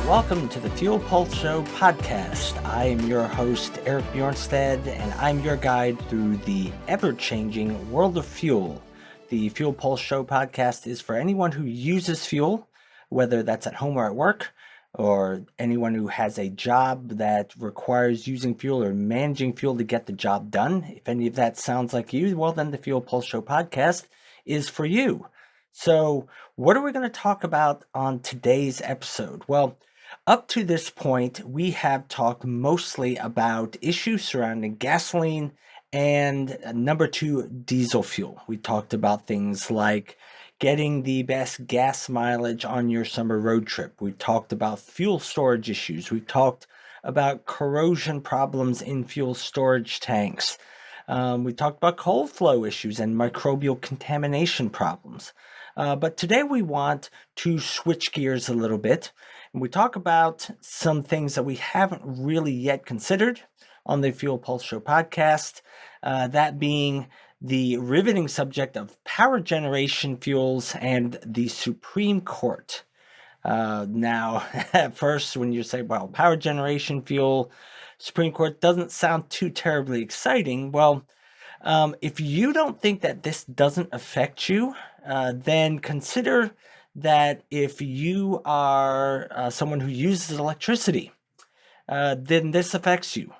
Welcome to the Fuel Pulse Show podcast. I am your host, Eric Bjornstad, and I'm your guide through the ever-changing world of fuel. The Fuel Pulse Show podcast is for anyone who uses fuel, whether that's at home or at work, or anyone who has a job that requires using fuel or managing fuel to get the job done. If any of that sounds like you, well, then the Fuel Pulse Show podcast is for you. So, what are we going to talk about on today's episode? Well, up to this point, we have talked mostly about issues surrounding gasoline and number two, diesel fuel. We talked about things like getting the best gas mileage on your summer road trip. We talked about fuel storage issues. We talked about corrosion problems in fuel storage tanks. We talked about cold flow issues and microbial contamination problems. But today we want to switch gears a little bit, and we talk about some things that we haven't really yet considered on the Fuel Pulse Show podcast, that being the riveting subject of power generation fuels and the Supreme Court. Now, at first, when you say, well, power generation fuel, Supreme Court doesn't sound too terribly exciting. Well, if you don't think that this doesn't affect you, then consider that if you are someone who uses electricity, then this affects you.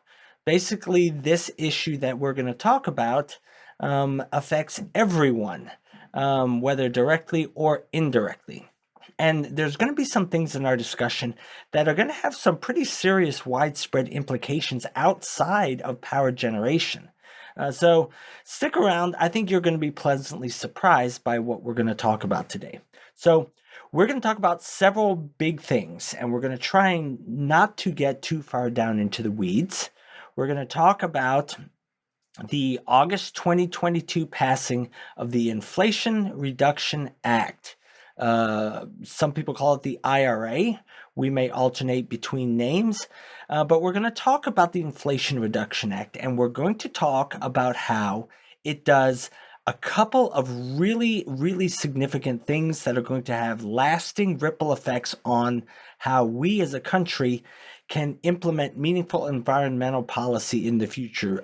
Basically, this issue that we're going to talk about affects everyone, whether directly or indirectly. And there's going to be some things in our discussion that are going to have some pretty serious widespread implications outside of power generation. So stick around. I think you're going to be pleasantly surprised by what we're going to talk about today. So we're going to talk about several big things, and we're going to try not to get too far down into the weeds. We're going to talk about the August 2022 passing of the Inflation Reduction Act. Some people call it the IRA. We may alternate between names, but we're going to talk about the Inflation Reduction Act, and we're going to talk about how it does a couple of really, really significant things that are going to have lasting ripple effects on how we as a country can implement meaningful environmental policy in the future.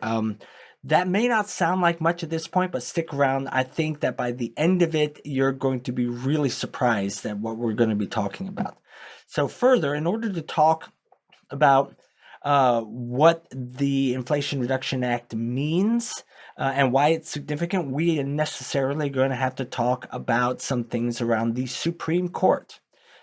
That may not sound like much at this point, but stick around. I think that by the end of it, you're going to be really surprised at what we're going to be talking about. So further, in order to talk about what the Inflation Reduction Act means and why it's significant, we are necessarily going to have to talk about some things around the Supreme Court,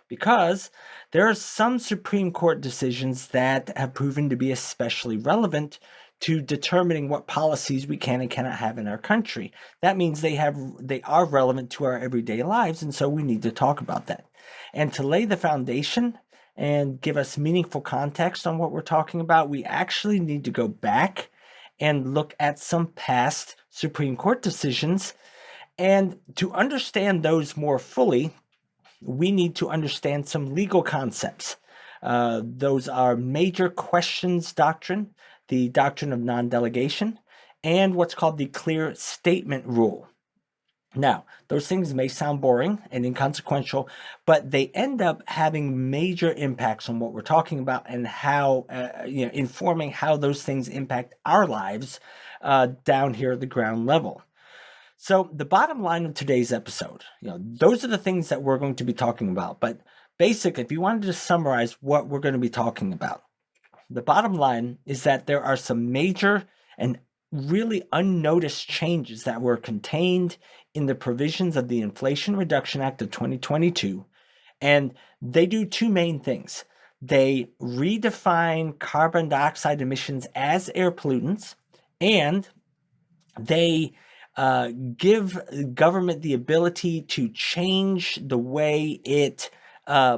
because there are some Supreme Court decisions that have proven to be especially relevant to determining what policies we can and cannot have in our country. That means they are relevant to our everyday lives, and so we need to talk about that. And to lay the foundation and give us meaningful context on what we're talking about, we actually need to go back and look at some past Supreme Court decisions. And to understand those more fully, we need to understand some legal concepts. Those are major questions doctrine, the doctrine of non-delegation, and what's called the clear statement rule. Now, those things may sound boring and inconsequential, but they end up having major impacts on what we're talking about and how, informing how those things impact our lives down here at the ground level. So the bottom line of today's episode, those are the things that we're going to be talking about. But basically, if you wanted to summarize what we're going to be talking about, the bottom line is that there are some major and really unnoticed changes that were contained in the provisions of the Inflation Reduction Act of 2022, and they do two main things. They redefine carbon dioxide emissions as air pollutants, and they give government the ability to change the way it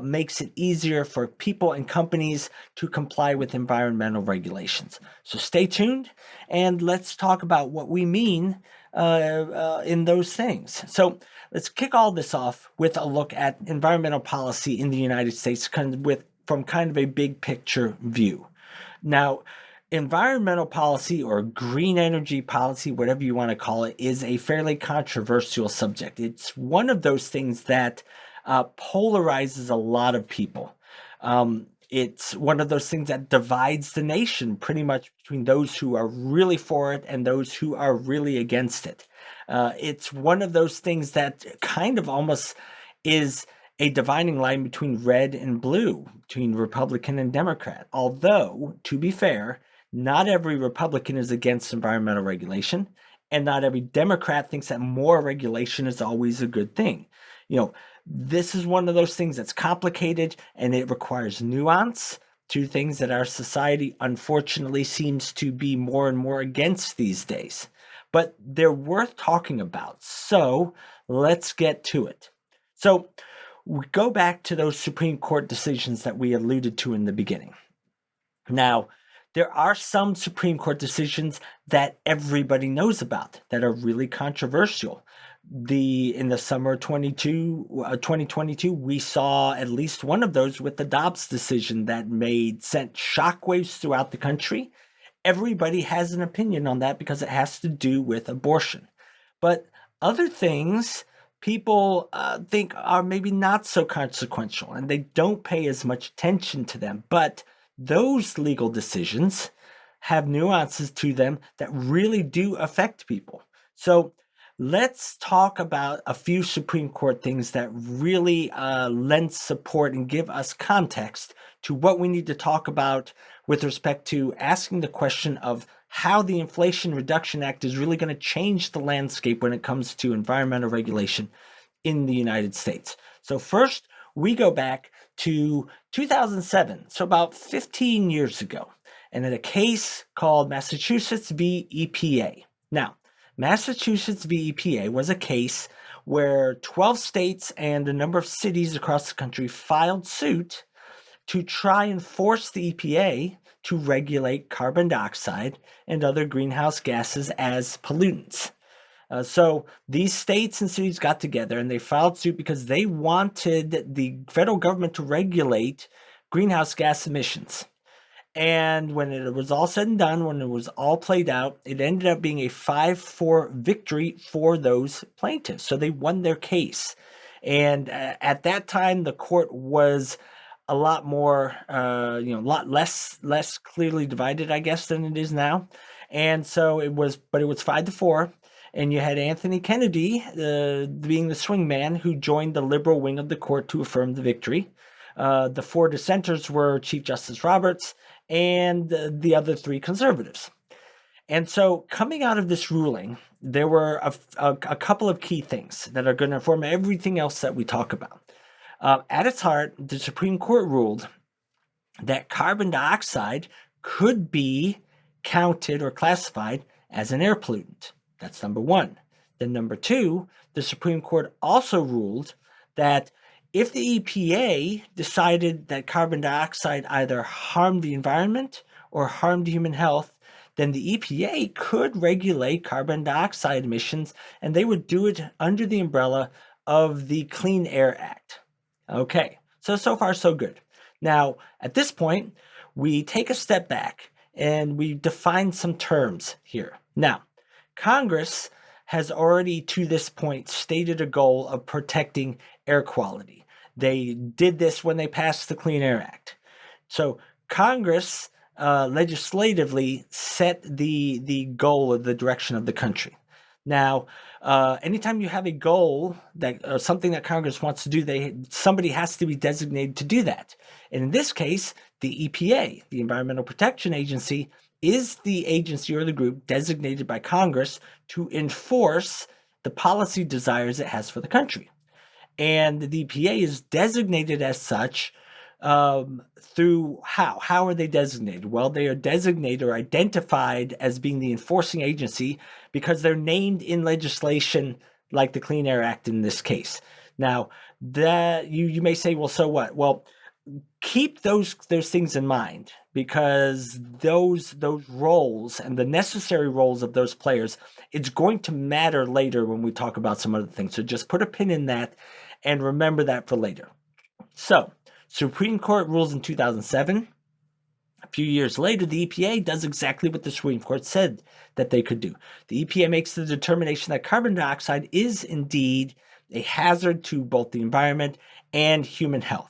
makes it easier for people and companies to comply with environmental regulations. So stay tuned, and let's talk about what we mean in those things. So let's kick all this off with a look at environmental policy in the United States from kind of a big picture view. Now, environmental policy or green energy policy, whatever you want to call it, is a fairly controversial subject. It's one of those things that polarizes a lot of people. It's one of those things that divides the nation pretty much between those who are really for it and those who are really against it. It's one of those things that kind of almost is a dividing line between red and blue, between Republican and Democrat. Although, to be fair, not every Republican is against environmental regulation, and not every Democrat thinks that more regulation is always a good thing. You know, this is one of those things that's complicated and it requires nuance, two things that our society unfortunately seems to be more and more against these days. But they're worth talking about. So let's get to it. So we go back to those Supreme Court decisions that we alluded to in the beginning. Now, there are some Supreme Court decisions that everybody knows about that are really controversial. In the summer of 2022, we saw at least one of those with the Dobbs decision that sent shockwaves throughout the country. Everybody has an opinion on that because it has to do with abortion. But other things people think are maybe not so consequential and they don't pay as much attention to them. But those legal decisions have nuances to them that really do affect people. So let's talk about a few Supreme Court things that really lend support and give us context to what we need to talk about with respect to asking the question of how the Inflation Reduction Act is really going to change the landscape when it comes to environmental regulation in the United States. So first, we go back to 2007, so about 15 years ago, and in a case called Massachusetts v. EPA. Now, Massachusetts v. EPA was a case where 12 states and a number of cities across the country filed suit to try and force the EPA to regulate carbon dioxide and other greenhouse gases as pollutants. So these states and cities got together and they filed suit because they wanted the federal government to regulate greenhouse gas emissions. And when it was all said and done, when it was all played out, it ended up being a 5-4 victory for those plaintiffs. So they won their case. And at that time, the court was a lot more, a lot less clearly divided, I guess, than it is now. And so it was 5-4. And you had Anthony Kennedy being the swingman who joined the liberal wing of the court to affirm the victory. The 4 dissenters were Chief Justice Roberts and the other 3 conservatives. And so coming out of this ruling, there were a couple of key things that are going to inform everything else that we talk about. At its heart, the Supreme Court ruled that carbon dioxide could be counted or classified as an air pollutant. That's number one. Then number two, the Supreme Court also ruled that if the EPA decided that carbon dioxide either harmed the environment or harmed human health, then the EPA could regulate carbon dioxide emissions, and they would do it under the umbrella of the Clean Air Act. Okay, so far so good. Now, at this point, we take a step back and we define some terms here. Now, Congress has already to this point stated a goal of protecting air quality. They did this when they passed the Clean Air Act. So Congress legislatively set the goal of the direction of the country. Now, anytime you have a goal that something that Congress wants to do, somebody has to be designated to do that. And in this case, the EPA, the Environmental Protection Agency, is the agency or the group designated by Congress to enforce the policy desires it has for the country. And the EPA is designated as such through how? How are they designated? Well, they are designated or identified as being the enforcing agency because they're named in legislation like the Clean Air Act in this case. Now, that you may say, well, so what? Well, keep those things in mind because those roles and the necessary roles of those players, it's going to matter later when we talk about some other things. So just put a pin in that and remember that for later. So Supreme Court rules in 2007. A few years later, the EPA does exactly what the Supreme Court said that they could do. The EPA makes the determination that carbon dioxide is indeed a hazard to both the environment and human health.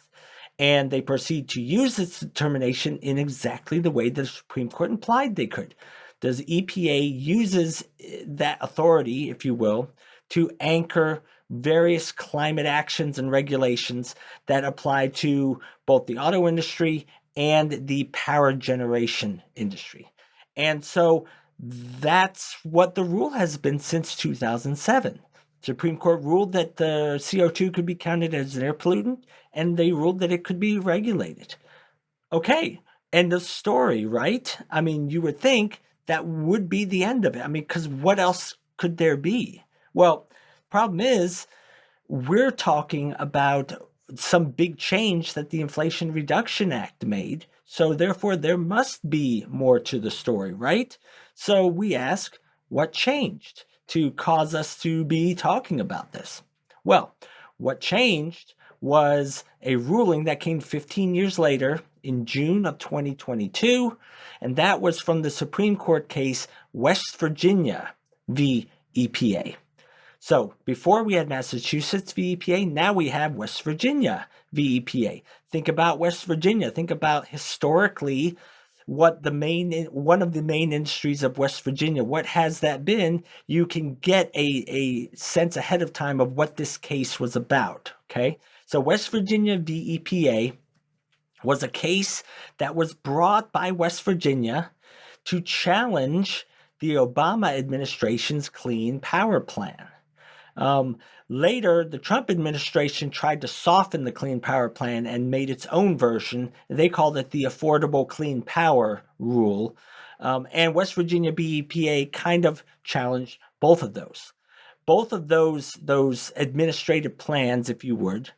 And they proceed to use this determination in exactly the way the Supreme Court implied they could. The EPA uses that authority, if you will, to anchor various climate actions and regulations that apply to both the auto industry and the power generation industry. And so that's what the rule has been since 2007. Supreme Court ruled that the CO2 could be counted as an air pollutant, and they ruled that it could be regulated. Okay, end of story, right? I mean, you would think that would be the end of it. I mean, because what else could there be? Well, problem is, we're talking about some big change that the Inflation Reduction Act made. So therefore, there must be more to the story, right? So we ask, what changed to cause us to be talking about this? Well, what changed was a ruling that came 15 years later in June of 2022, and that was from the Supreme Court case West Virginia v. EPA. So before we had Massachusetts v. EPA, now we have West Virginia v. EPA. Think about West Virginia. Think about historically what one of the main industries of West Virginia. What has that been? You can get a sense ahead of time of what this case was about. Okay, so West Virginia v. EPA was a case that was brought by West Virginia to challenge the Obama administration's Clean Power Plan. Later, the Trump administration tried to soften the Clean Power Plan and made its own version. They called it the Affordable Clean Power Rule. And West Virginia BEPA kind of challenged both of those. Both of those administrative plans, if you would,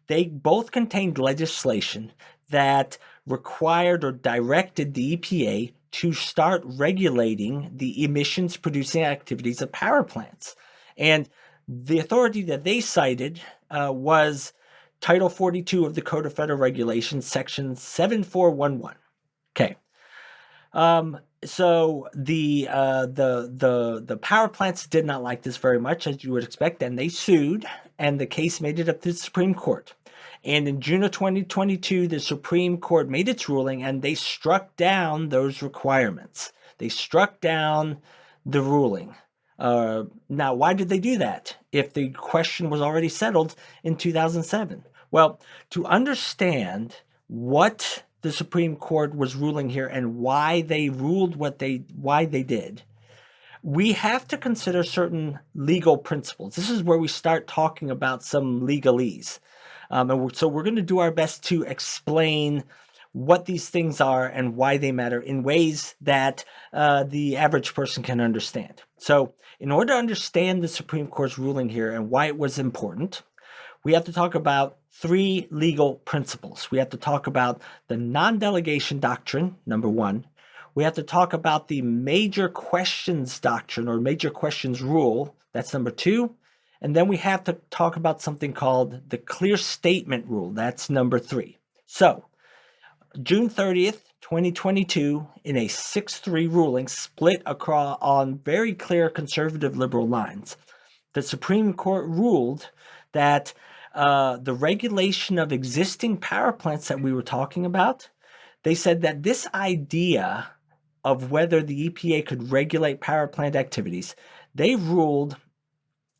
they both contained legislation that required or directed the EPA to start regulating the emissions producing activities of power plants. And the authority that they cited was Title 42 of the Code of Federal Regulations, Section 7411. Okay. So the power plants did not like this very much, as you would expect, and they sued, and the case made it up to the Supreme Court. And in June of 2022, the Supreme Court made its ruling, and they struck down those requirements. They struck down the ruling. Now, why did they do that if the question was already settled in 2007? Well, to understand what the Supreme Court was ruling here and why they ruled why they did, we have to consider certain legal principles. This is where we start talking about some legalese. So we're going to do our best to explain what these things are and why they matter in ways that the average person can understand. So in order to understand the Supreme Court's ruling here and why it was important, we have to talk about three legal principles. We have to talk about the non-delegation doctrine, number one. We have to talk about the major questions doctrine or major questions rule, that's number two. And then we have to talk about something called the clear statement rule, that's number three. So June 30th, 2022, in a 6-3 ruling split across on very clear conservative liberal lines, the Supreme Court ruled that the regulation of existing power plants that we were talking about, they said that this idea of whether the EPA could regulate power plant activities, they ruled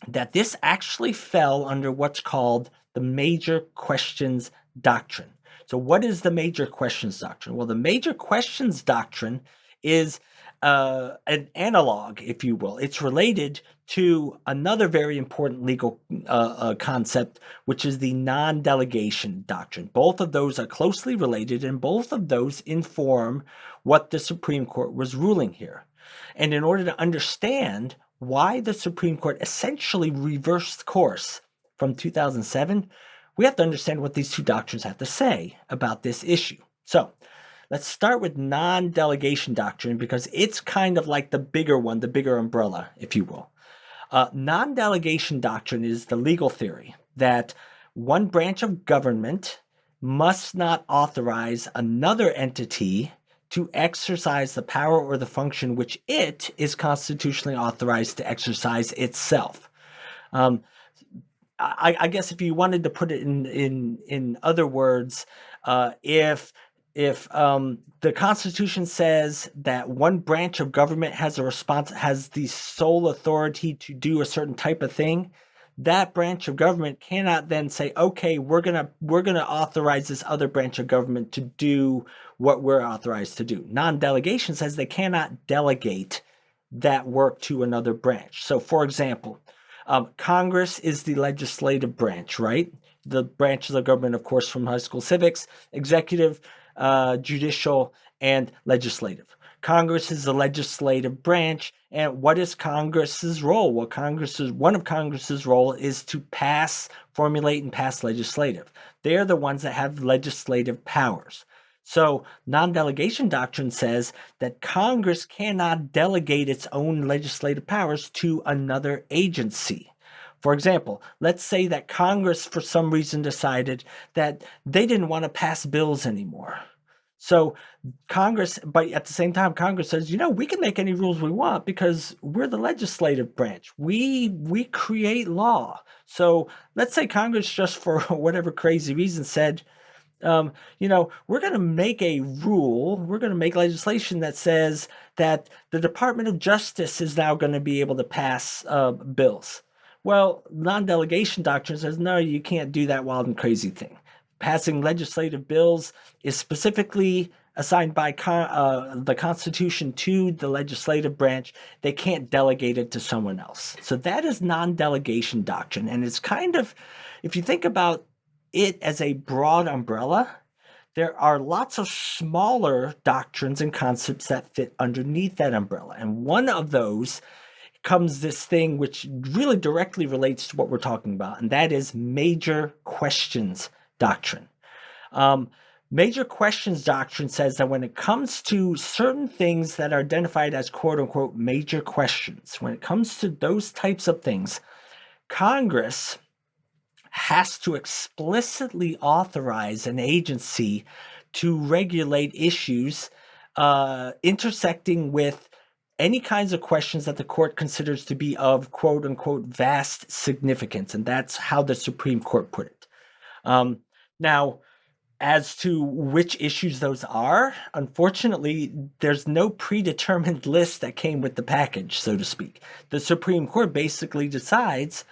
that this actually fell under what's called the major questions doctrine. So what is the major questions doctrine? Well, the major questions doctrine is an analog, if you will. It's related to another very important legal concept, which is the non-delegation doctrine. Both of those are closely related, and both of those inform what the Supreme Court was ruling here. And in order to understand why the Supreme Court essentially reversed course from 2007, we have to understand what these two doctrines have to say about this issue. So let's start with non-delegation doctrine because it's kind of like the bigger one, the bigger umbrella, if you will. Non-delegation doctrine is the legal theory that one branch of government must not authorize another entity to exercise the power or the function which it is constitutionally authorized to exercise itself. I guess if you wanted to put it in other words, if the Constitution says that one branch of government has the sole authority to do a certain type of thing, that branch of government cannot then say, okay, we're gonna authorize this other branch of government to do what we're authorized to do. Non-delegation says they cannot delegate that work to another branch. So, for example, Congress is the legislative branch, right? The branches of government, of course, from high school civics: executive, judicial, and legislative. Congress is the legislative branch, and what is Congress's role? Well, one of Congress's role is to formulate, and pass legislative. They're the ones that have legislative powers. So, non-delegation doctrine says that Congress cannot delegate its own legislative powers to another agency. For example, let's say that Congress, for some reason, decided that they didn't want to pass bills anymore. So Congress, but at the same time, Congress says, we can make any rules we want because we're the legislative branch. We create law. So let's say Congress, just for whatever crazy reason, said, we're going to make a rule, we're going to make legislation that says that the Department of Justice is now going to be able to pass bills. Well, non-delegation doctrine says, no, you can't do that wild and crazy thing. Passing legislative bills is specifically assigned by the Constitution to the legislative branch. They can't delegate it to someone else. So that is non-delegation doctrine. And it's kind of, if you think about it as a broad umbrella, there are lots of smaller doctrines and concepts that fit underneath that umbrella. And one of those comes this thing which really directly relates to what we're talking about, and that is major questions doctrine. Major questions doctrine says that when it comes to certain things that are identified as quote unquote major questions, when it comes to those types of things, Congress has to explicitly authorize an agency to regulate issues intersecting with any kinds of questions that the court considers to be of quote unquote vast significance. And that's how the Supreme Court put it. Now, as to which issues those are, unfortunately, there's no predetermined list that came with the package, so to speak. The Supreme Court basically decides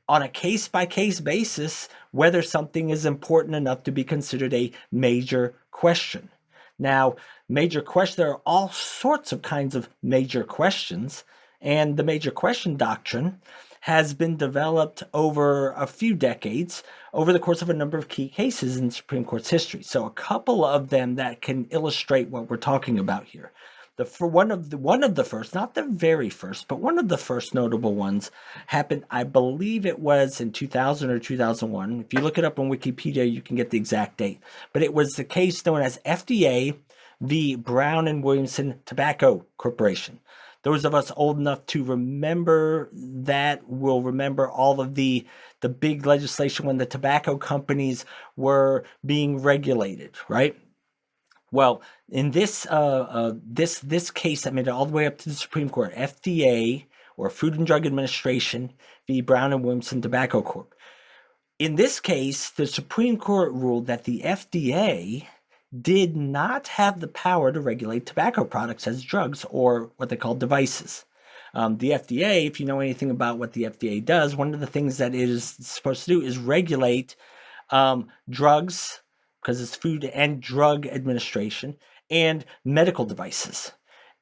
on a case-by-case basis whether something is important enough to be considered a major question. Now, there are all sorts of kinds of major questions, and the major question doctrine has been developed over a few decades over the course of a number of key cases in the Supreme Court's history. So a couple of them that can illustrate what we're talking about here. One of the first, not the very first, but one of the first notable ones happened, I believe it was in 2000 or 2001. If you look it up on Wikipedia, you can get the exact date. But it was the case known as FDA v. Brown and Williamson Tobacco Corporation. Those of us old enough to remember that will remember all of the big legislation when the tobacco companies were being regulated, right? Well, in this case that made it all the way up to the Supreme Court, FDA, or Food and Drug Administration v. Brown and Williamson Tobacco Corp. In this case, the Supreme Court ruled that the FDA did not have the power to regulate tobacco products as drugs, or what they call devices. The FDA, if you know anything about what the FDA does, one of the things that it is supposed to do is regulate drugs, because it's Food and Drug Administration, and medical devices.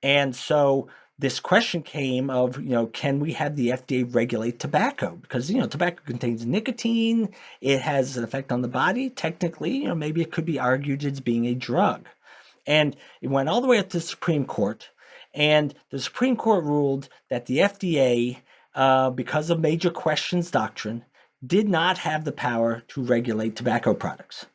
And so this question came of, can we have the FDA regulate tobacco? Because, tobacco contains nicotine, it has an effect on the body. Technically, maybe it could be argued as being a drug. And it went all the way up to the Supreme Court, and the Supreme Court ruled that the FDA, because of major questions doctrine, did not have the power to regulate tobacco products.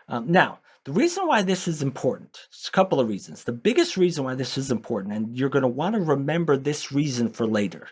Now, the reason why this is important is a couple of reasons. The biggest reason why this is important, and you're going to want to remember this reason for later,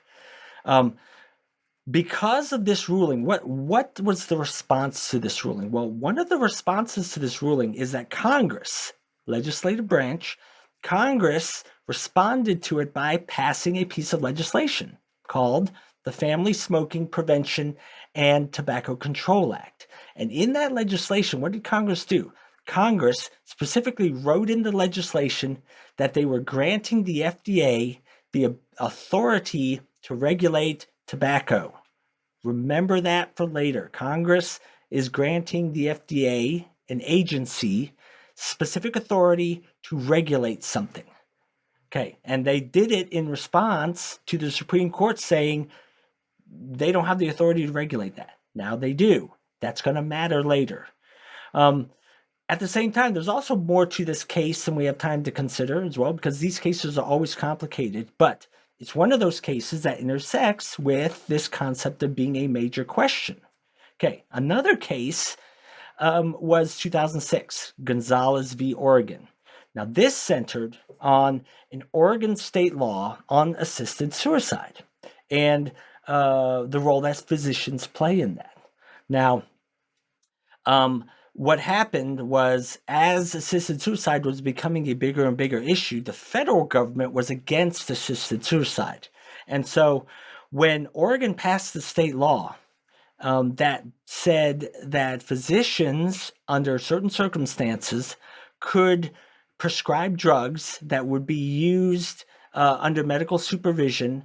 because of this ruling, what was the response to this ruling? Well, one of the responses to this ruling is that Congress, legislative branch, Congress responded to it by passing a piece of legislation called the Family Smoking Prevention and Tobacco Control Act. And in that legislation, what did Congress do? Congress specifically wrote in the legislation that they were granting the FDA the authority to regulate tobacco. Remember that for later. Congress is granting the FDA, an agency, specific authority to regulate something. Okay, and they did it in response to the Supreme Court saying they don't have the authority to regulate that. Now they do. That's going to matter later. At the same time, there's also more to this case than we have time to consider as well, because these cases are always complicated. But it's one of those cases that intersects with this concept of being a major question. Okay, another case was 2006, Gonzalez v. Oregon. Now, this centered on an Oregon state law on assisted suicide and the role that physicians play in that. Now, what happened was, as assisted suicide was becoming a bigger and bigger issue, the federal government was against assisted suicide. And so when Oregon passed the state law that said that physicians, under certain circumstances, could prescribe drugs that would be used under medical supervision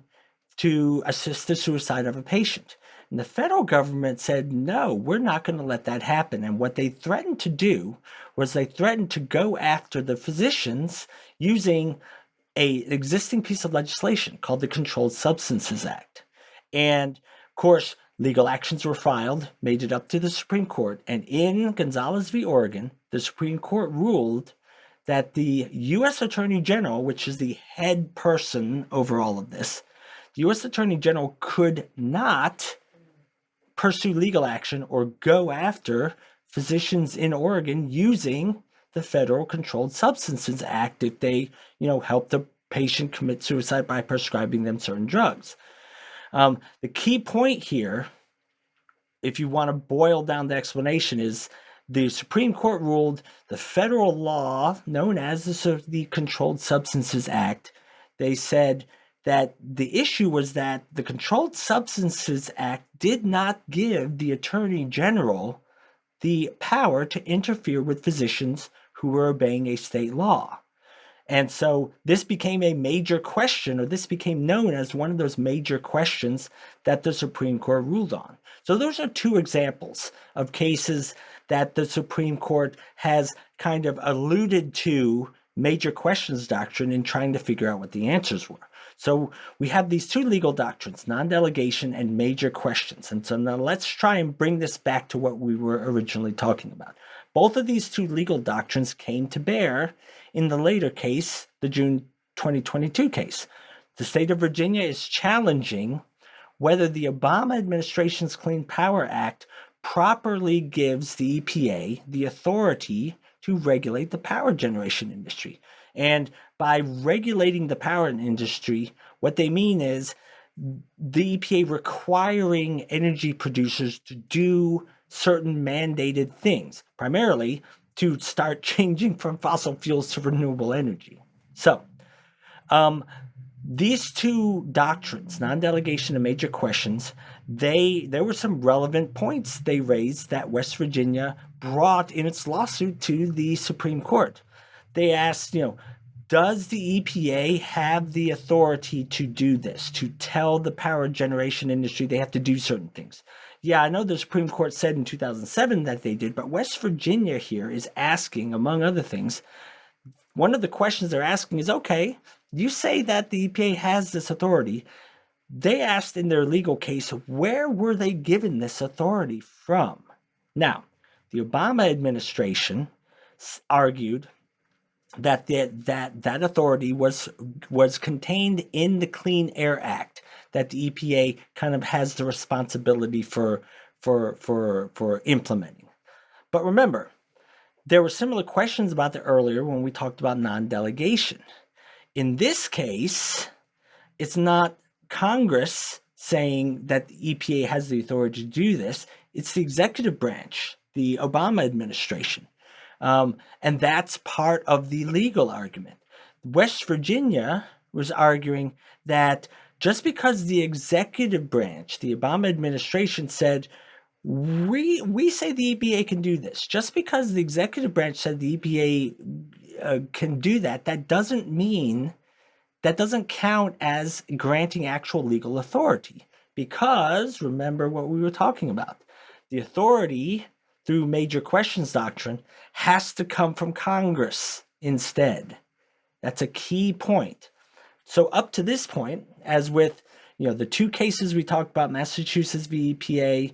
to assist the suicide of a patient. And the federal government said, no, we're not going to let that happen. And what they threatened to do was they threatened to go after the physicians using an existing piece of legislation called the Controlled Substances Act. And of course, legal actions were filed, made it up to the Supreme Court. And in Gonzalez v. Oregon, the Supreme Court ruled that the U.S. Attorney General, which is the head person over all of this, the U.S. Attorney General could not pursue legal action or go after physicians in Oregon using the Federal Controlled Substances Act if they, help the patient commit suicide by prescribing them certain drugs. The key point here, if you want to boil down the explanation, is the Supreme Court ruled the federal law known as the Controlled Substances Act. They said that the issue was that the Controlled Substances Act did not give the Attorney General the power to interfere with physicians who were obeying a state law. And so this became a major question, or this became known as one of those major questions that the Supreme Court ruled on. So those are two examples of cases that the Supreme Court has kind of alluded to major questions doctrine in trying to figure out what the answers were. So we have these two legal doctrines, non-delegation and major questions. And so now let's try and bring this back to what we were originally talking about. Both of these two legal doctrines came to bear in the later case, the June 2022 case. The state of Virginia is challenging whether the Obama administration's Clean Power Act properly gives the EPA the authority to regulate the power generation industry. And by regulating the power industry, what they mean is the EPA requiring energy producers to do certain mandated things, primarily to start changing from fossil fuels to renewable energy. So these two doctrines, non-delegation and major questions, there were some relevant points they raised that West Virginia brought in its lawsuit to the Supreme Court. They asked, does the EPA have the authority to do this, to tell the power generation industry they have to do certain things? Yeah, I know the Supreme Court said in 2007 that they did, but West Virginia here is asking, among other things, one of the questions they're asking is, okay, you say that the EPA has this authority. They asked in their legal case, where were they given this authority from? Now, the Obama administration argued that that authority was contained in the Clean Air Act, that the EPA kind of has the responsibility for implementing. But remember, there were similar questions about that earlier when we talked about non-delegation. In this case, it's not Congress saying that the EPA has the authority to do this. It's the executive branch, the Obama administration. And that's part of the legal argument. West Virginia was arguing that Just because the executive branch, the Obama administration said, we say the EPA can do this. Just because the executive branch said the EPA can do that, that doesn't mean, that doesn't count as granting actual legal authority. Because remember what we were talking about. The authority through major questions doctrine has to come from Congress instead. That's a key point. So up to this point, as with the two cases we talked about, Massachusetts v. EPA,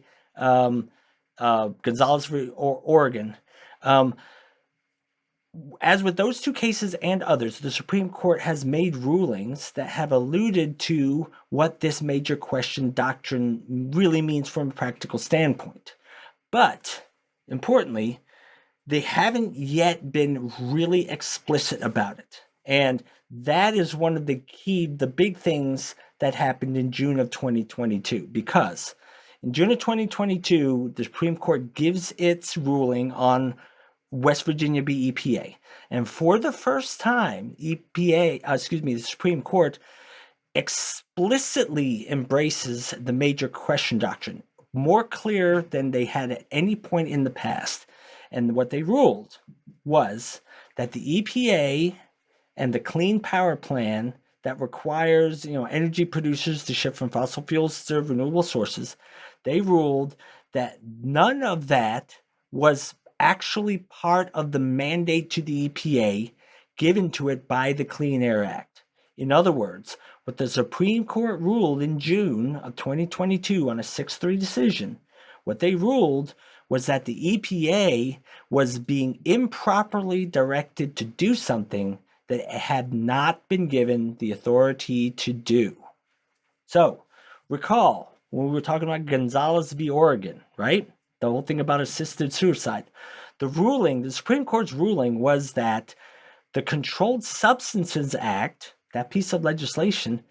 Gonzalez v. Oregon, as with those two cases and others, the Supreme Court has made rulings that have alluded to what this major question doctrine really means from a practical standpoint. But importantly, they haven't yet been really explicit about it. And that is one of the big things that happened in June of 2022, because in June of 2022, the Supreme Court gives its ruling on West Virginia v. EPA. And for the first time, the Supreme Court explicitly embraces the major question doctrine, more clear than they had at any point in the past. And what they ruled was that the EPA and the Clean Power Plan that requires energy producers to shift from fossil fuels to renewable sources, they ruled that none of that was actually part of the mandate to the EPA given to it by the Clean Air Act. In other words, what the Supreme Court ruled in June of 2022 on a 6-3 decision, what they ruled was that the EPA was being improperly directed to do something that it had not been given the authority to do. So, recall when we were talking about Gonzalez v. Oregon, right? The whole thing about assisted suicide. The Supreme Court's ruling was that the Controlled Substances Act, that piece of legislation,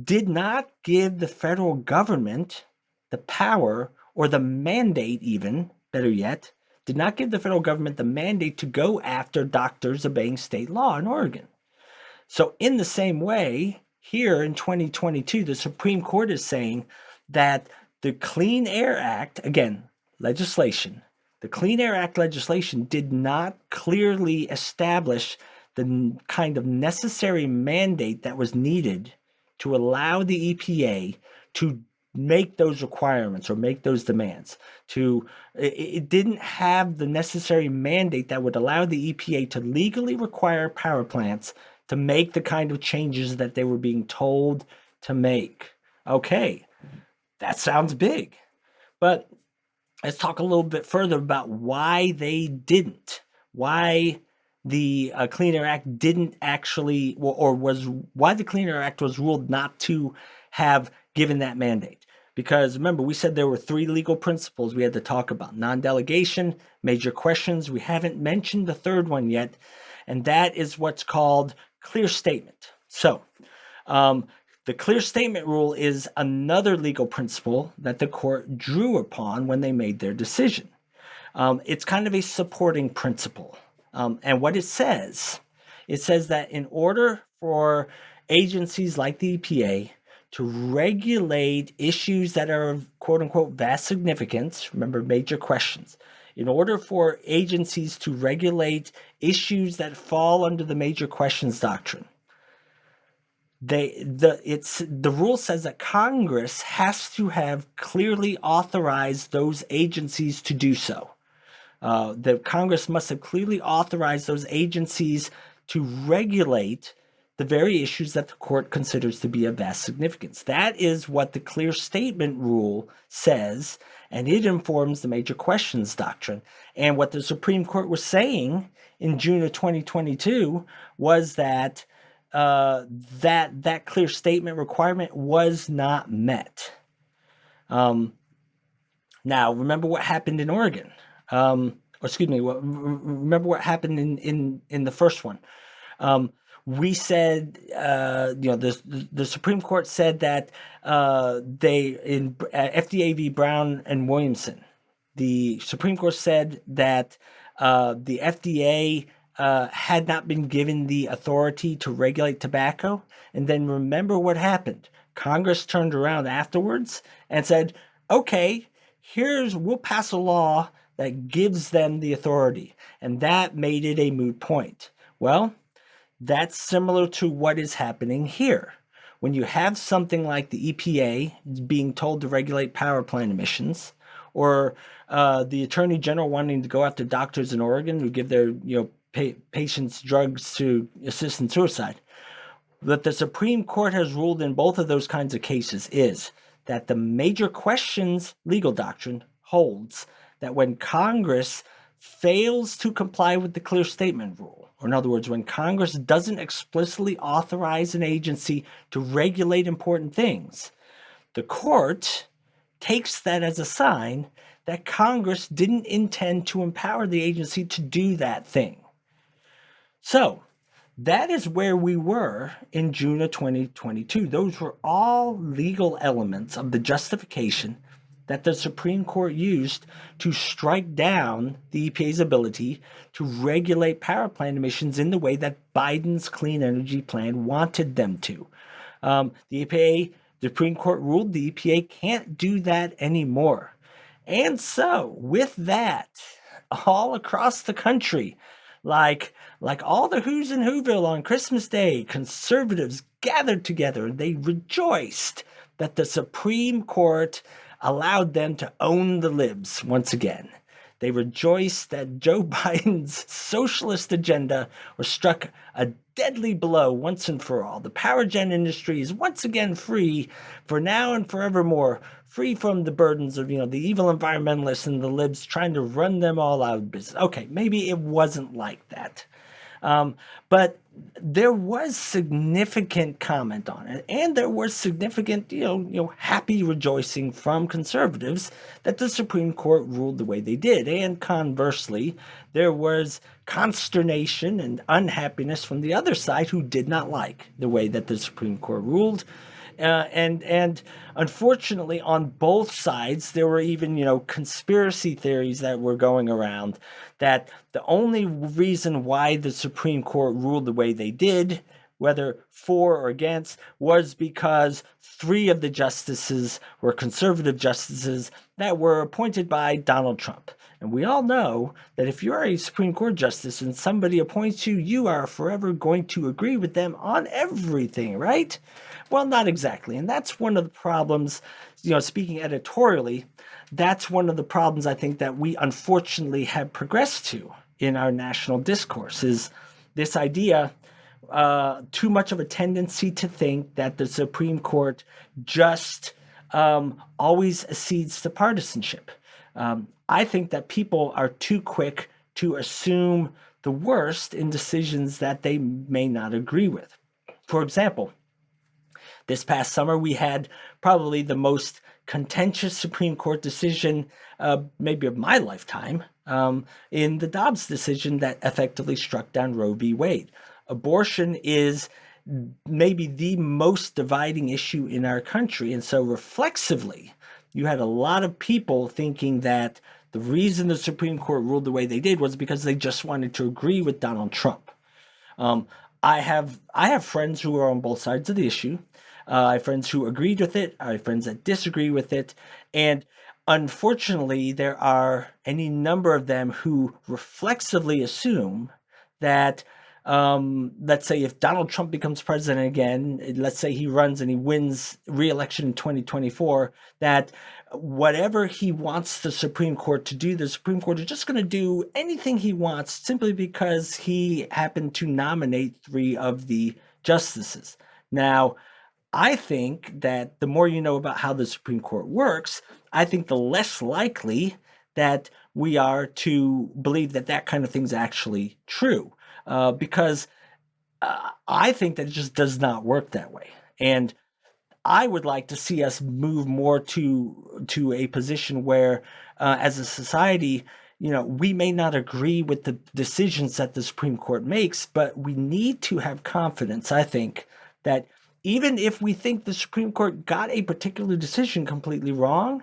did not give the federal government the power or the mandate, even better yet, did not give the federal government the mandate to go after doctors obeying state law in Oregon. So in the same way, here in 2022, the Supreme Court is saying that the Clean Air Act, again, legislation, the Clean Air Act legislation did not clearly establish the kind of necessary mandate that was needed to allow the EPA to make those requirements or make those demands. It didn't have the necessary mandate that would allow the EPA to legally require power plants to make the kind of changes that they were being told to make. Okay, that sounds big. But let's talk a little bit further about why they didn't. Why the Clean Air Act didn't actually, why the Clean Air Act was ruled not to have given that mandate. Because remember, we said there were 3 legal principles we had to talk about: non-delegation, major questions. We haven't mentioned the third one yet, and that is what's called clear statement. So, the clear statement rule is another legal principle that the court drew upon when they made their decision. It's kind of a supporting principle. And what it says that in order for agencies like the EPA to regulate issues that are of quote unquote vast significance, remember major questions, in order for agencies to regulate issues that fall under the major questions doctrine, the rule says that Congress has to have clearly authorized those agencies to do so. The Congress must have clearly authorized those agencies to regulate the very issues that the court considers to be of vast significance. That is what the clear statement rule says, and it informs the major questions doctrine. And what the Supreme Court was saying in June of 2022 was that that clear statement requirement was not met. Now, remember what happened in Oregon. Remember what happened in the first one. We said, the Supreme Court said that in FDA v. Brown and Williamson, the Supreme Court said that the FDA had not been given the authority to regulate tobacco. And then remember what happened. Congress turned around afterwards and said, okay, we'll pass a law that gives them the authority. And that made it a moot point. Well, that's similar to what is happening here. When you have something like the EPA being told to regulate power plant emissions, or the Attorney General wanting to go after doctors in Oregon who give their patients drugs to assist in suicide, that the Supreme Court has ruled in both of those kinds of cases is that the major questions legal doctrine holds that when Congress fails to comply with the clear statement rule, or in other words, when Congress doesn't explicitly authorize an agency to regulate important things, the court takes that as a sign that Congress didn't intend to empower the agency to do that thing. So that is where we were in June of 2022. Those were all legal elements of the justification that the Supreme Court used to strike down the EPA's ability to regulate power plant emissions in the way that Biden's clean energy plan wanted them to. The Supreme Court ruled the EPA can't do that anymore. And so, with that, all across the country, like all the who's in Whoville on Christmas Day, conservatives gathered together and they rejoiced that the Supreme Court allowed them to own the libs once again. They rejoiced that Joe Biden's socialist agenda was struck a deadly blow once and for all. The power gen industry is once again free for now and forevermore, free from the burdens of, the evil environmentalists and the libs trying to run them all out of business. Okay, maybe it wasn't like that. But there was significant comment on it, and there was significant, happy rejoicing from conservatives that the Supreme Court ruled the way they did. And conversely, there was consternation and unhappiness from the other side who did not like the way that the Supreme Court ruled. And unfortunately, on both sides, there were even, conspiracy theories that were going around that the only reason why the Supreme Court ruled the way they did, whether for or against, was because 3 of the justices were conservative justices that were appointed by Donald Trump. And we all know that if you're a Supreme Court justice and somebody appoints you, you are forever going to agree with them on everything, right? Well, not exactly. And that's one of the problems, speaking editorially, that's one of the problems I think that we unfortunately have progressed to in our national discourse is this idea, too much of a tendency to think that the Supreme Court just always accedes to partisanship. I think that people are too quick to assume the worst in decisions that they may not agree with. For example, this past summer, we had probably the most contentious Supreme Court decision, maybe of my lifetime, in the Dobbs decision that effectively struck down Roe v. Wade. Abortion is maybe the most dividing issue in our country. And so reflexively, you had a lot of people thinking that the reason the Supreme Court ruled the way they did was because they just wanted to agree with Donald Trump. I have friends who are on both sides of the issue. I have friends who agreed with it. I have friends that disagree with it. And unfortunately, there are any number of them who reflexively assume that, let's say if Donald Trump becomes president again, let's say he runs and he wins re-election in 2024, that whatever he wants the Supreme Court to do, the Supreme Court is just going to do anything he wants simply because he happened to nominate 3 of the justices. Now, I think that the more you know about how the Supreme Court works, I think the less likely that we are to believe that that kind of thing is actually true, because I think that it just does not work that way. And I would like to see us move more to a position where, as a society, we may not agree with the decisions that the Supreme Court makes, but we need to have confidence, I think, that even if we think the Supreme Court got a particular decision completely wrong,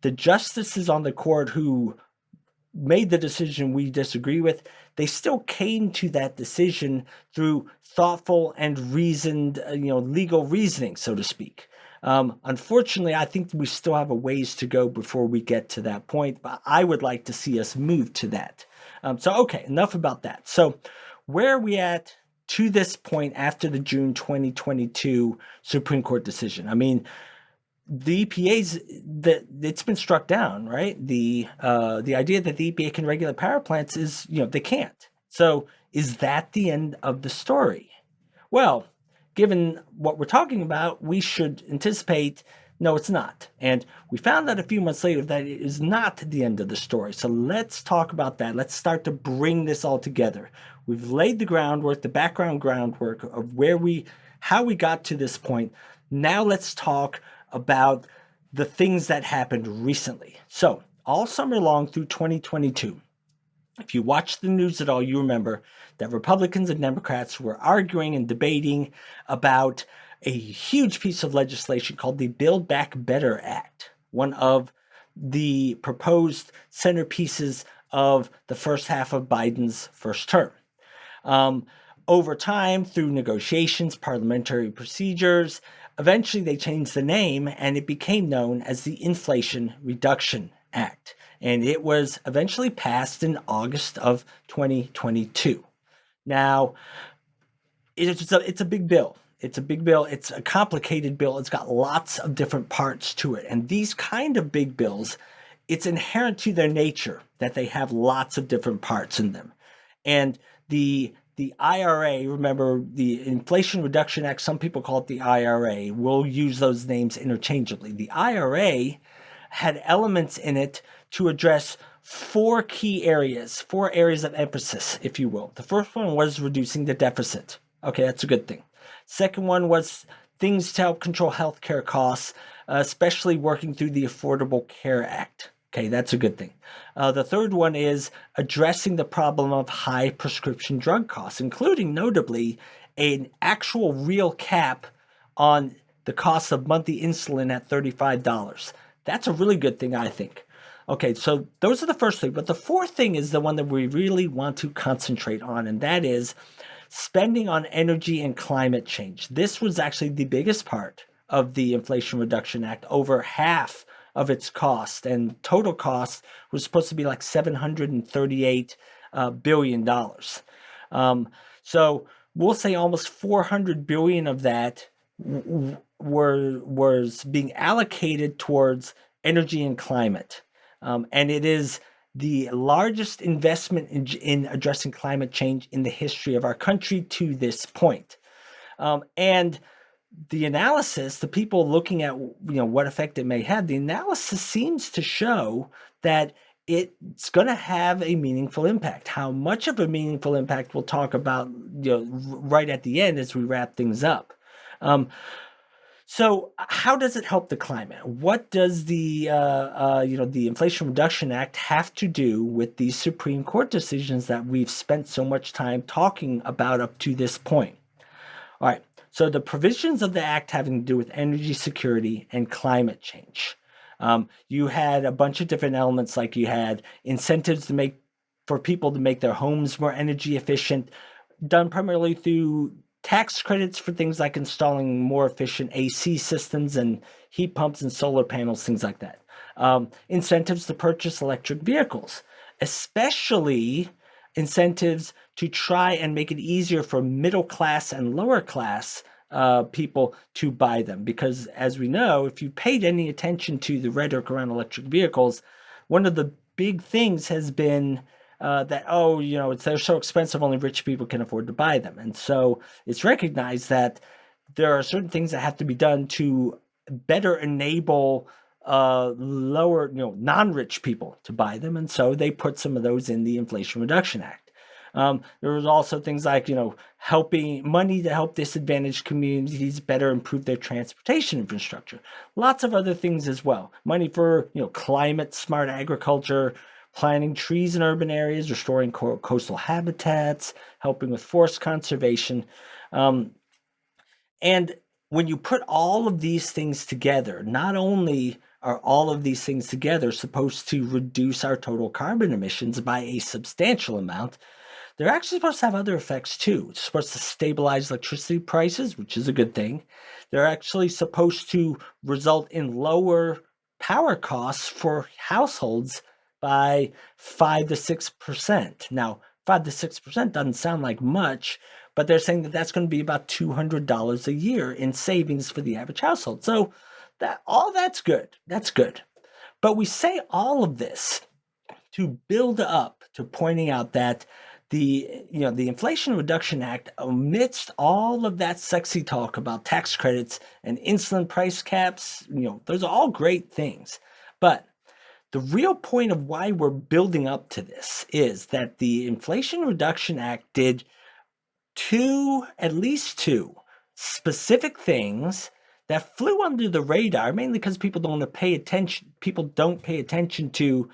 the justices on the court who made the decision we disagree with, they still came to that decision through thoughtful and reasoned, legal reasoning, so to speak. Unfortunately, I think we still have a ways to go before we get to that point, but I would like to see us move to that. Okay, enough about that. So, where are we at to this point after the June 2022 Supreme Court decision? I mean, the EPA's that it's been struck down, right? The idea that the EPA can regulate power plants is, they can't. So is that the end of the story? Well, given what we're talking about, we should anticipate no, it's not. And we found out a few months later that it is not the end of the story. So let's talk about that. Let's start to bring this all together. We've laid the groundwork, the background groundwork of how we got to this point. Now let's talk about the things that happened recently. So all summer long through 2022, if you watch the news at all, you remember that Republicans and Democrats were arguing and debating about a huge piece of legislation called the Build Back Better Act, one of the proposed centerpieces of the first half of Biden's first term. Over time, through negotiations, parliamentary procedures, eventually they changed the name and it became known as the Inflation Reduction Act. And it was eventually passed in August of 2022. Now, it's a big bill. It's a big bill. It's a complicated bill. It's got lots of different parts to it. And these kind of big bills, it's inherent to their nature that they have lots of different parts in them. And the IRA, remember the Inflation Reduction Act, some people call it the IRA. We'll use those names interchangeably. The IRA had elements in it to address four areas of emphasis, if you will. The first one was reducing the deficit. Okay, that's a good thing. Second one was things to help control healthcare costs, especially working through the Affordable Care Act. Okay, that's a good thing. The third one is addressing the problem of high prescription drug costs, including notably an actual real cap on the cost of monthly insulin at $35. That's a really good thing, I think. Okay, so those are the first three. But the fourth thing is the one that we really want to concentrate on, and that is spending on energy and climate change. This was actually the biggest part of the Inflation Reduction Act, over half of its cost, and total cost was supposed to be like $738 billion. So we'll say almost 400 billion of that was being allocated towards energy and climate. And it is the largest investment in addressing climate change in the history of our country to this point. And the analysis, the people looking at what effect it may have, the analysis seems to show that it's going to have a meaningful impact. How much of a meaningful impact we'll talk about right at the end as we wrap things up. So how does it help the climate? What does the Inflation Reduction Act have to do with these Supreme Court decisions that we've spent so much time talking about up to this point? All right. So the provisions of the act having to do with energy security and climate change. You had a bunch of different elements, like you had incentives for people to make their homes more energy efficient, done primarily through tax credits for things like installing more efficient AC systems and heat pumps and solar panels, things like that. Incentives to purchase electric vehicles, especially incentives to try and make it easier for middle class and lower class people to buy them. Because as we know, if you paid any attention to the rhetoric around electric vehicles, one of the big things has been that, they're so expensive, only rich people can afford to buy them. And so it's recognized that there are certain things that have to be done to better enable lower, non-rich people to buy them. And so they put some of those in the Inflation Reduction Act. There was also things like, helping money to help disadvantaged communities better improve their transportation infrastructure. Lots of other things as well. Money for, climate smart agriculture, planting trees in urban areas, restoring coastal habitats, helping with forest conservation. And when you put all of these things together, not only are all of these things together supposed to reduce our total carbon emissions by a substantial amount. They're actually supposed to have other effects too. It's supposed to stabilize electricity prices, which is a good thing. They're actually supposed to result in lower power costs for households by 5 to 6%. Now, 5 to 6% doesn't sound like much, but they're saying that that's going to be about $200 a year in savings for the average household. So that's good. That's good. But we say all of this to build up to pointing out that the Inflation Reduction Act, amidst all of that sexy talk about tax credits and insulin price caps, those are all great things. But the real point of why we're building up to this is that the Inflation Reduction Act did at least two specific things that flew under the radar, mainly because people don't pay attention to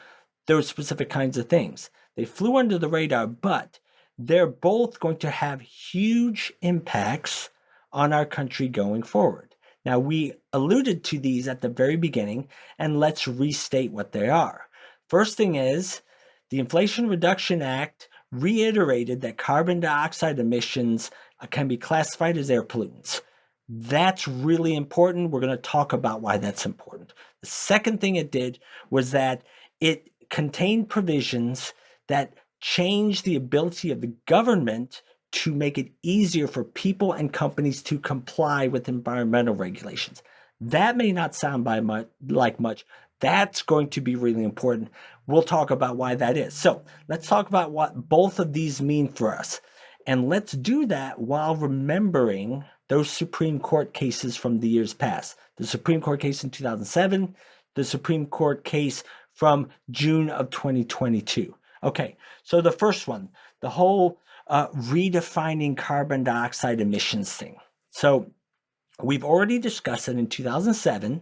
those specific kinds of things. They flew under the radar, but they're both going to have huge impacts on our country going forward. Now, we alluded to these at the very beginning, and let's restate what they are. First thing is, the Inflation Reduction Act reiterated that carbon dioxide emissions can be classified as air pollutants. That's really important. We're going to talk about why that's important. The second thing it did was that it contained provisions that changed the ability of the government to make it easier for people and companies to comply with environmental regulations. That may not sound like much. That's going to be really important. We'll talk about why that is. So let's talk about what both of these mean for us. And let's do that while remembering those Supreme Court cases from the years past. The Supreme Court case in 2007, the Supreme Court case from June of 2022. Okay, so the first one, the whole redefining carbon dioxide emissions thing. So we've already discussed it in 2007.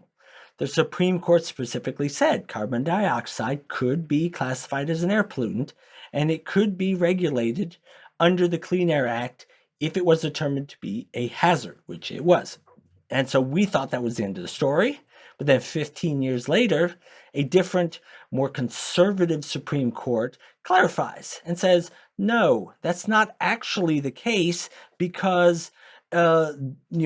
The Supreme Court specifically said carbon dioxide could be classified as an air pollutant, and it could be regulated under the Clean Air Act if it was determined to be a hazard, which it was. And so we thought that was the end of the story. But then 15 years later, a different, more conservative Supreme Court clarifies and says, no, that's not actually the case because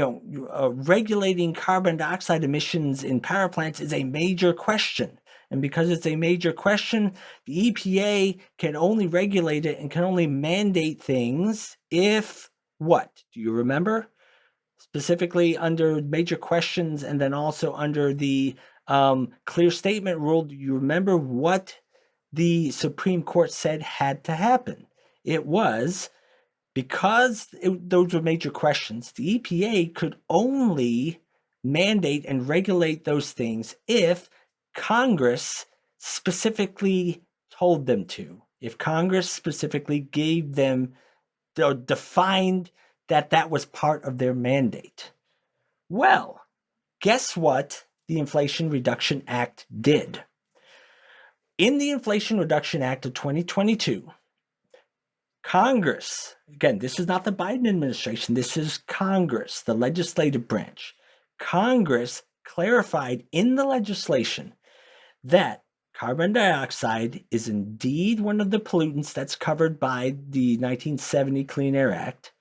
regulating carbon dioxide emissions in power plants is a major question. And because it's a major question, the EPA can only regulate it and can only mandate things if what? Do you remember? Specifically under major questions and then also under the clear statement rule, do you remember what the Supreme Court said had to happen? It was because those were major questions, the EPA could only mandate and regulate those things if Congress specifically told them to, if Congress specifically gave them, defined that was part of their mandate. Well, guess what the Inflation Reduction Act did? In the Inflation Reduction Act of 2022, Congress, again, this is not the Biden administration, this is Congress, the legislative branch. Congress clarified in the legislation that carbon dioxide is indeed one of the pollutants that's covered by the 1970 Clean Air Act.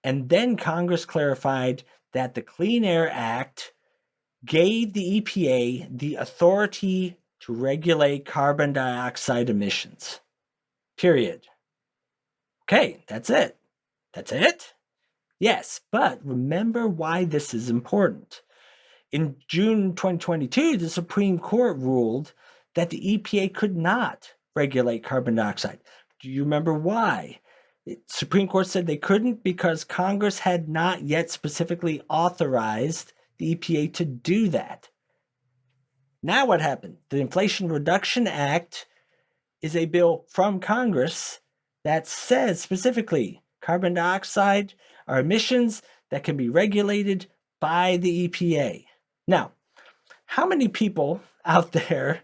And then Congress clarified that the Clean Air Act gave the EPA the authority to regulate carbon dioxide emissions. Period. Okay, that's it. That's it? Yes, but remember why this is important. In June 2022, the Supreme Court ruled that the EPA could not regulate carbon dioxide. Do you remember why? The Supreme Court said they couldn't because Congress had not yet specifically authorized the EPA to do that. Now what happened? The Inflation Reduction Act is a bill from Congress that says specifically carbon dioxide are emissions that can be regulated by the EPA. Now, how many people out there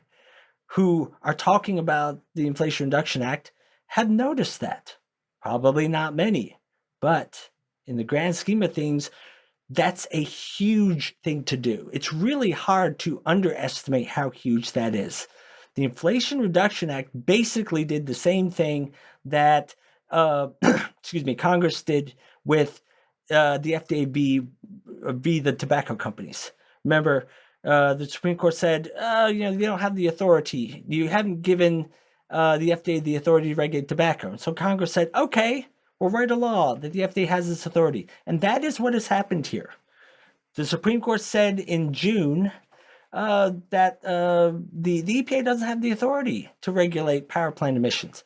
who are talking about the Inflation Reduction Act have noticed that? Probably not many, but in the grand scheme of things, That's a huge thing to do. It's really hard to underestimate how huge that is. The Inflation Reduction Act basically did the same thing that, Congress did with the FDA v. the tobacco companies. Remember, the Supreme Court said, they don't have the authority. You haven't given the FDA the authority to regulate tobacco. So Congress said, okay, we'll write a law that the FDA has this authority. And that is what has happened here. The Supreme Court said in June that the EPA doesn't have the authority to regulate power plant emissions.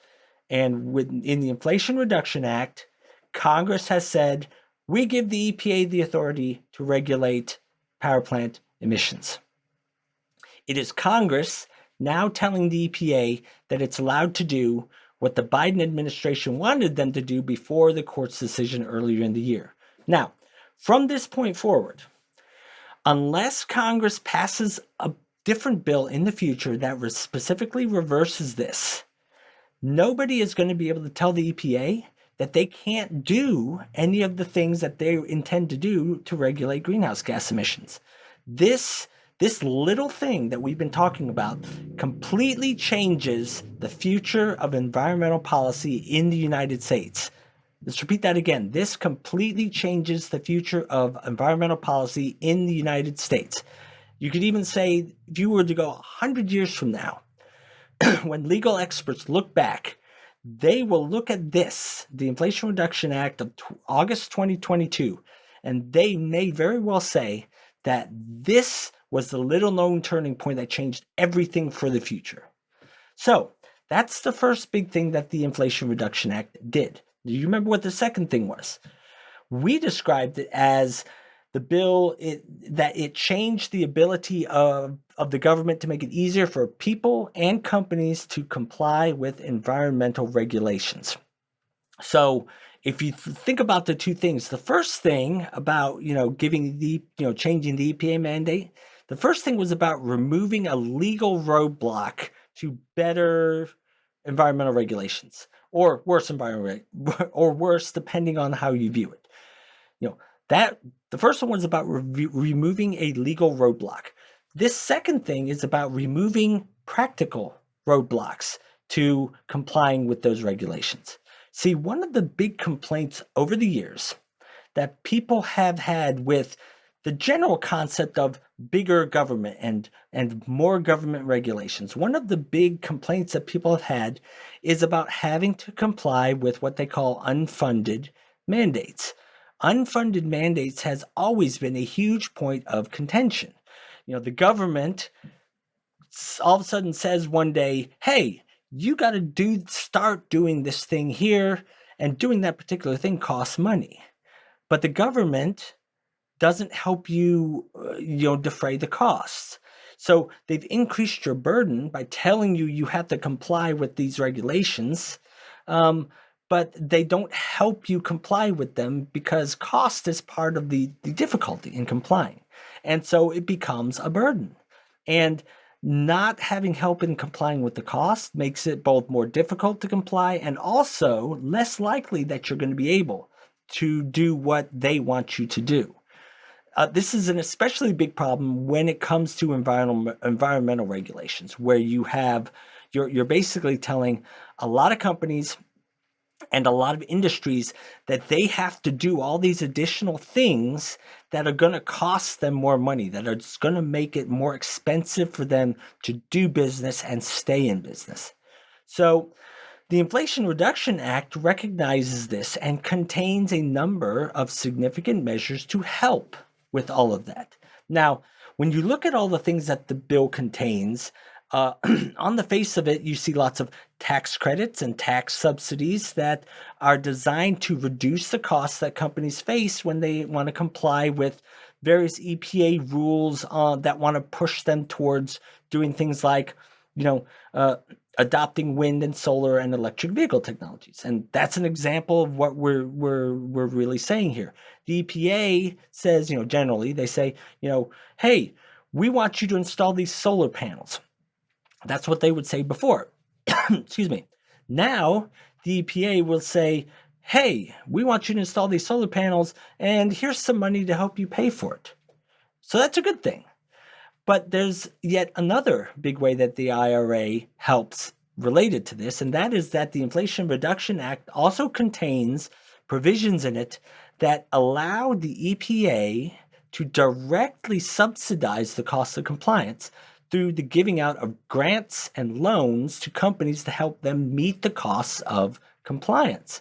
And in the Inflation Reduction Act, Congress has said, we give the EPA the authority to regulate power plant emissions. It is Congress now telling the EPA that it's allowed to do what the Biden administration wanted them to do before the court's decision earlier in the year. Now, from this point forward, unless Congress passes a different bill in the future that specifically reverses this, nobody is going to be able to tell the EPA that they can't do any of the things that they intend to do to regulate greenhouse gas emissions. This little thing that we've been talking about completely changes the future of environmental policy in the United States. Let's repeat that again. This completely changes the future of environmental policy in the United States. You could even say, if you were to go 100 years from now, when legal experts look back, they will look at this, the Inflation Reduction Act of August 2022, and they may very well say that this was the little known turning point that changed everything for the future. So that's the first big thing that the Inflation Reduction Act did. Do you remember what the second thing was? We described it as the bill that it changed the ability of the government to make it easier for people and companies to comply with environmental regulations. So if you think about the two things, the first thing about, changing the EPA mandate, the first thing was about removing a legal roadblock to better environmental regulations, or worse or worse, depending on how you view it. That the first one was about removing a legal roadblock. This second thing is about removing practical roadblocks to complying with those regulations. See, one of the big complaints over the years that people have had with the general concept of bigger government and more government regulations, one of the big complaints that people have had is about having to comply with what they call unfunded mandates. Unfunded mandates has always been a huge point of contention. The government all of a sudden says one day, hey, you got to start doing this thing here, and doing that particular thing costs money. But the government doesn't help you, defray the costs. So they've increased your burden by telling you have to comply with these regulations, but they don't help you comply with them because cost is part of the difficulty in complying. And so it becomes a burden. And not having help in complying with the cost makes it both more difficult to comply and also less likely that you're going to be able to do what they want you to do. This is an especially big problem when it comes to environmental regulations, where you're basically telling a lot of companies and a lot of industries that they have to do all these additional things that are going to cost them more money, that are just going to make it more expensive for them to do business and stay in business. So the Inflation Reduction Act recognizes this and contains a number of significant measures to help with all of that. Now, when you look at all the things that the bill contains, on the face of it, you see lots of tax credits and tax subsidies that are designed to reduce the costs that companies face when they want to comply with various EPA rules that want to push them towards doing things like, adopting wind and solar and electric vehicle technologies. And that's an example of what we're really saying here. The EPA says, generally they say, hey, we want you to install these solar panels. That's what they would say before. Excuse me. Now, the EPA will say, hey, we want you to install these solar panels, and here's some money to help you pay for it. So that's a good thing. But there's yet another big way that the IRA helps related to this, and that is that the Inflation Reduction Act also contains provisions in it that allow the EPA to directly subsidize the cost of compliance through the giving out of grants and loans to companies to help them meet the costs of compliance.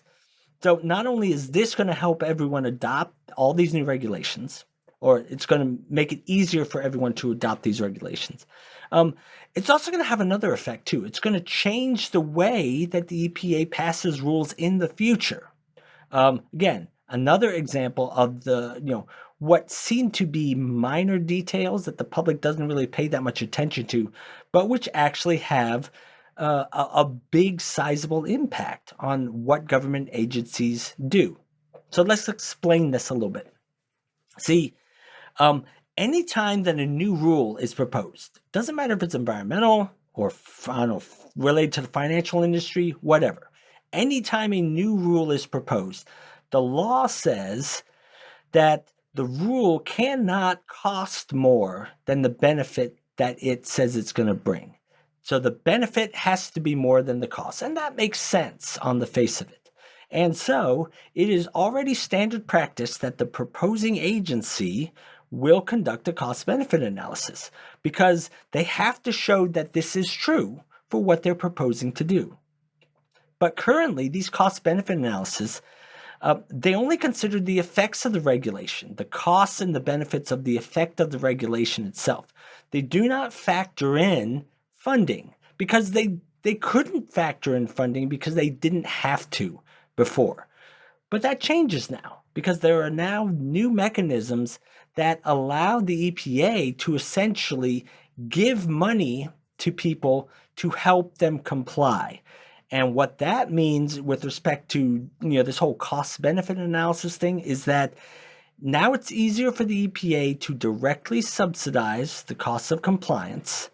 So not only is this going to help everyone adopt all these new regulations, or it's going to make it easier for everyone to adopt these regulations, um, it's also going to have another effect too. It's going to change the way that the EPA passes rules in the future. Again, another example of what seem to be minor details that the public doesn't really pay that much attention to, but which actually have a big sizable impact on what government agencies do. So let's explain this a little bit. See, anytime that a new rule is proposed, doesn't matter if it's environmental or related to the financial industry, whatever. Anytime a new rule is proposed, the law says that the rule cannot cost more than the benefit that it says it's going to bring. So the benefit has to be more than the cost, and that makes sense on the face of it. And so it is already standard practice that the proposing agency will conduct a cost benefit analysis because they have to show that this is true for what they're proposing to do. But currently, these cost benefit analyses they only consider the effects of the regulation, the costs and the benefits of the effect of the regulation itself. They do not factor in funding because they couldn't factor in funding because they didn't have to before. But that changes now because there are now new mechanisms that allow the EPA to essentially give money to people to help them comply. And what that means with respect to this whole cost benefit analysis thing is that now it's easier for the EPA to directly subsidize the cost of compliance.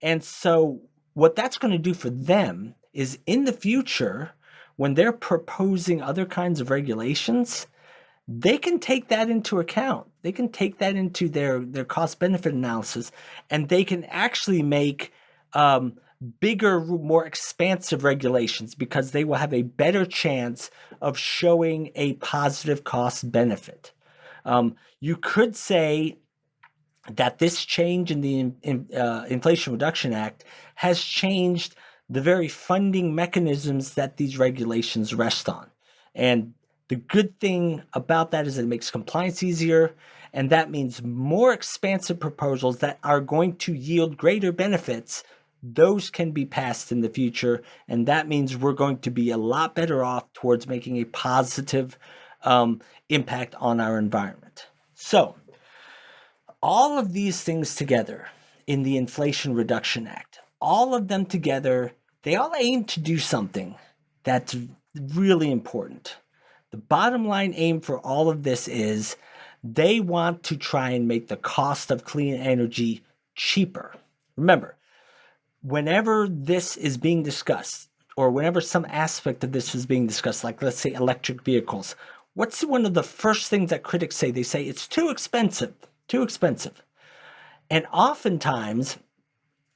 And so what that's going to do for them is in the future, when they're proposing other kinds of regulations, they can take that into account. They can take that into their cost benefit analysis, and they can actually make bigger, more expansive regulations because they will have a better chance of showing a positive cost benefit. You could say that this change in the Inflation Reduction Act has changed the very funding mechanisms that these regulations rest on. And the good thing about that is it makes compliance easier, and that means more expansive proposals that are going to yield greater benefits. Those can be passed in the future, and that means we're going to be a lot better off towards making a positive impact on our environment. So, all of these things together in the Inflation Reduction Act, all of them together, they all aim to do something that's really important. The bottom line aim for all of this is they want to try and make the cost of clean energy cheaper. Remember, whenever this is being discussed, or whenever some aspect of this is being discussed, like let's say electric vehicles, what's one of the first things that critics say? They say it's too expensive, too expensive. And oftentimes,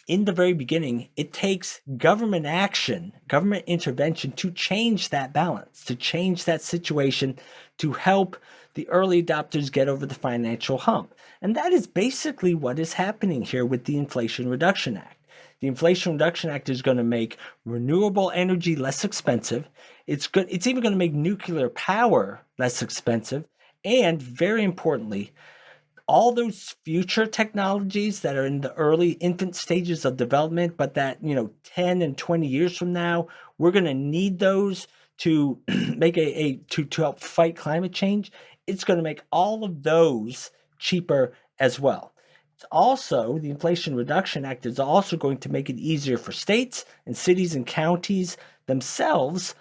in the very beginning, it takes government action, government intervention to change that balance, to change that situation, to help the early adopters get over the financial hump. And that is basically what is happening here with the Inflation Reduction Act. The Inflation Reduction Act is going to make renewable energy less expensive. It's even going to make nuclear power less expensive. And very importantly, all those future technologies that are in the early infant stages of development, but that 10 and 20 years from now, we're going to need those to make to help fight climate change. It's going to make all of those cheaper as well. Also, the Inflation Reduction Act is also going to make it easier for states and cities and counties themselves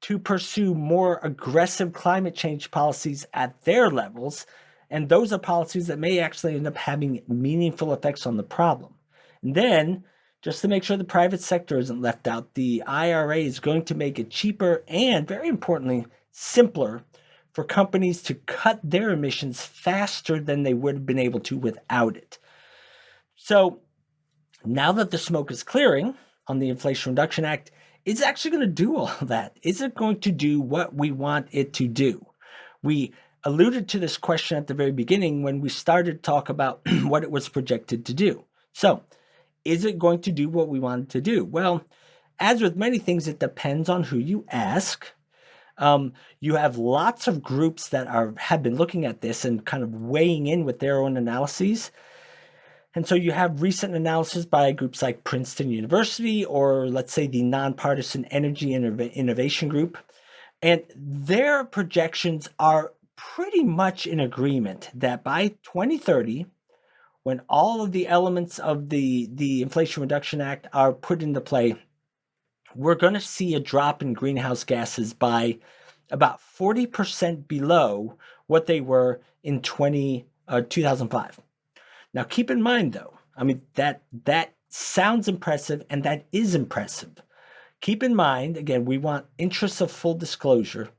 to pursue more aggressive climate change policies at their levels. And those are policies that may actually end up having meaningful effects on the problem. And then, just to make sure the private sector isn't left out, the IRA is going to make it cheaper and, very importantly, simpler for companies to cut their emissions faster than they would have been able to without it. So now that the smoke is clearing on the Inflation Reduction Act, it's actually going to do all that. Is it going to do what we want it to do? We alluded to this question at the very beginning when we started to talk about what it was projected to do. So, is it going to do what we want it to do? Well, as with many things, it depends on who you ask. You have lots of groups that have been looking at this and kind of weighing in with their own analyses. And so you have recent analysis by groups like Princeton University, or let's say the Nonpartisan Energy Innovation Group. And their projections are pretty much in agreement that by 2030, when all of the elements of the Inflation Reduction Act are put into play, we're going to see a drop in greenhouse gases by about 40% below what they were in 2005. Now, keep in mind, though, I mean, that sounds impressive, and that is impressive. Keep in mind, again, we want interests of full disclosure,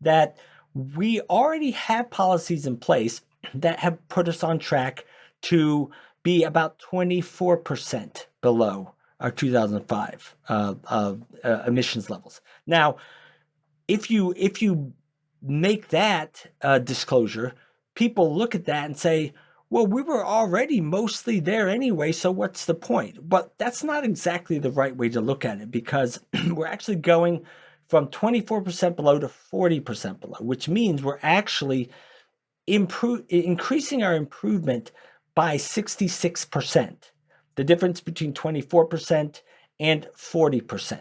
that we already have policies in place that have put us on track to be about 24% below our 2005 emissions levels. Now, if you make that disclosure, people look at that and say, well, we were already mostly there anyway, so what's the point? But that's not exactly the right way to look at it, because we're actually going from 24% below to 40% below, which means we're actually increasing our improvement by 66%, the difference between 24% and 40%.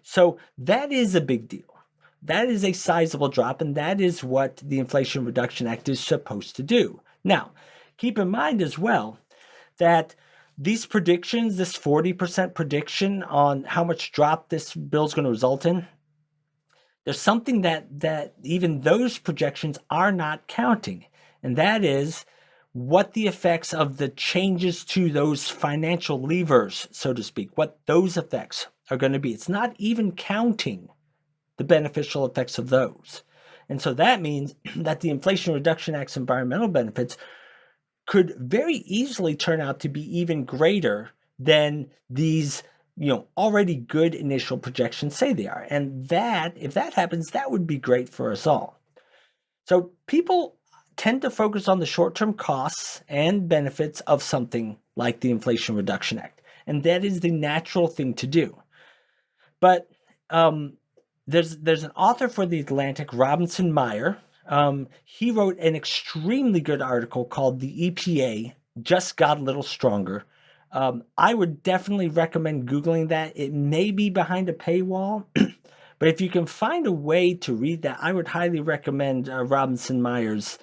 So that is a big deal. That is a sizable drop, and that is what the Inflation Reduction Act is supposed to do. Now, keep in mind as well that these predictions, this 40% prediction on how much drop this bill is going to result in, there's something that even those projections are not counting, and that is what the effects of the changes to those financial levers, so to speak, what those effects are going to be. It's not even counting the beneficial effects of those. And so that means that the Inflation Reduction Act's environmental benefits could very easily turn out to be even greater than these, already good initial projections say they are. And that, if that happens, that would be great for us all. So people tend to focus on the short-term costs and benefits of something like the Inflation Reduction Act, and that is the natural thing to do. But there's an author for The Atlantic, Robinson Meyer. He wrote an extremely good article called "The EPA Just Got a Little Stronger." I would definitely recommend Googling that. It may be behind a paywall, but if you can find a way to read that, I would highly recommend Robinson Meyer's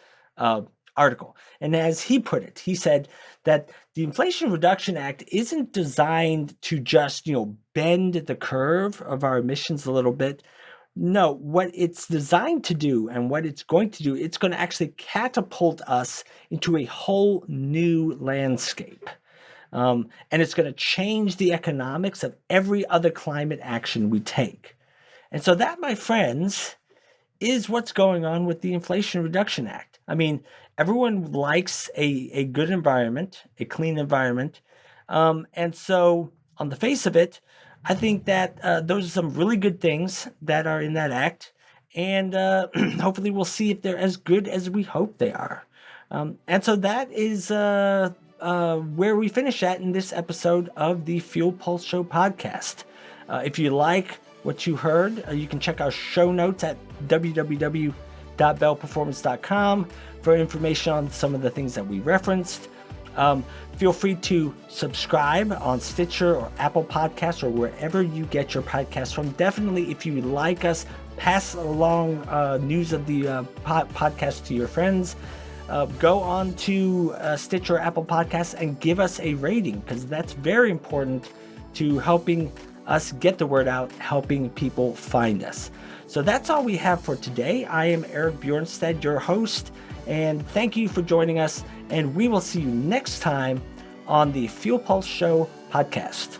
article. And as he put it, he said that the Inflation Reduction Act isn't designed to just, bend the curve of our emissions a little bit. No, what it's designed to do and what it's going to do, it's going to actually catapult us into a whole new landscape. And it's going to change the economics of every other climate action we take. And so that, my friends, is what's going on with the Inflation Reduction Act. I mean, everyone likes a good environment, a clean environment. And so on the face of it, I think that those are some really good things that are in that act. And hopefully we'll see if they're as good as we hope they are. And so that is where we finish at in this episode of the Fuel Pulse Show podcast. If you like what you heard, you can check our show notes at www.bellperformance.com for information on some of the things that we referenced. Feel free to subscribe on Stitcher or Apple Podcasts or wherever you get your podcasts from. Definitely, if you like us, pass along news of the podcast to your friends. Go on to Stitcher or Apple Podcasts and give us a rating, because that's very important to helping us get the word out, helping people find us. So that's all we have for today. I am Eric Bjornstad, your host, and thank you for joining us, and we will see you next time on the Fuel Pulse Show podcast.